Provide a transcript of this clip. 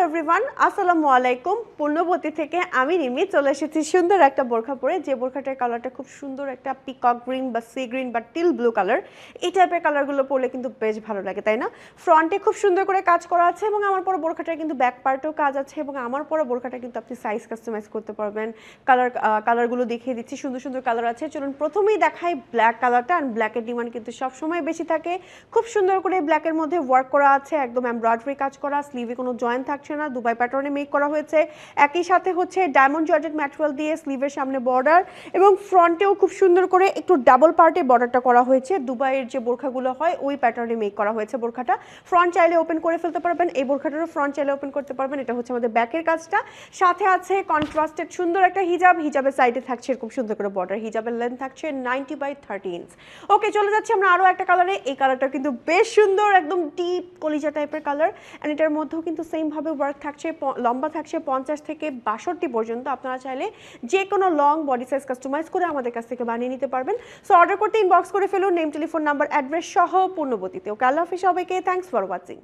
Everyone, আসসালামু আলাইকুম। পূর্ণবতী থেকে আমি রিমি চলে এসেছি সুন্দর একটা বোরখা পরে, যে বোরখাটার কালারটা খুব সুন্দর, একটা পিকক গ্রিন বা সি গ্রিন বা টিল ব্লু কালার। এই টাইপের কালারগুলো পরলে কিন্তু বেশ ভালো লাগে, তাই না? ফ্রন্টে খুব সুন্দর করে কাজ করা আছে এবং আমার পরে বোরখাটার কিন্তু ব্যাক পার্টেও কাজ আছে এবং আমার পরে বোরখাটা কিন্তু আপনি সাইজ কাস্টমাইজ করতে পারবেন। কালারগুলো দেখিয়ে দিচ্ছি, সুন্দর সুন্দর কালার আছে। চলুন প্রথমেই দেখাই ব্ল্যাক কালারটা। অ্যান্ড ব্ল্যাকের ডিমান্ড কিন্তু সবসময় বেশি থাকে। খুব সুন্দর করে ব্ল্যাকের মধ্যে ওয়ার্ক করা আছে, একদম এমব্রয়ডারি কাজ করা, স্লিভে কোনো জয়েন্ট থাকছে না, দুবাই প্যাটার্নে মেক করা হয়েছে। একই সাথে হচ্ছে ডায়মন্ড জর্জেট ম্যাটেরিয়াল দিয়ে স্লিভের সামনে বর্ডার এবং ফ্রন্টেও খুব সুন্দর করে একটু ডাবল পার্টে বর্ডারটা করা হয়েছে। দুবাইয়ের যে বোরখাগুলো হয় ওই প্যাটার্নে মেক করা হয়েছে বোরখাটা। ফ্রন্ট চাইলে ওপেন করে ফেলতে পারবেন, এই বোরখাটারও ফ্রন্ট চাইলে ওপেন করতে পারবেন। এটা হচ্ছে আমাদের ব্যাকের কাজটা। সাথে আছে কন্ট্রাস্টেড সুন্দর একটা হিজাব, হিজাবের সাইডে থাকছে এরকম সুন্দর করে বর্ডার। হিজাবের লেন্থ থাকছে 90/30 ইঞ্চ। ওকে, চলে যাচ্ছি আমরা আরও একটা কালারে। এই কালারটা কিন্তু বেশ সুন্দর, একদম ডিপ কলিজা টাইপের কালার। অ্যান্ড এটার মধ্যেও কিন্তু সেমভাবে ওয়ার্ক থাকছে, লম্বা থাকছে 50 থেকে 62 পর্যন্ত। আপনারা চাইলে যে কোনো লং বডি সাইজ কাস্টমাইজ করে আমাদের কাছ থেকে বানিয়ে নিতে পারবেন। সো অর্ডার করতে ইনবক্স করে ফেলুন, নেম, টেলিফোন নাম্বার, অ্যাড্রেস সহ পূর্ণবতীতে। ওকে, আল্লাহ হাফিজ সবাইকে, থ্যাঙ্কস ফর ওয়াচিং।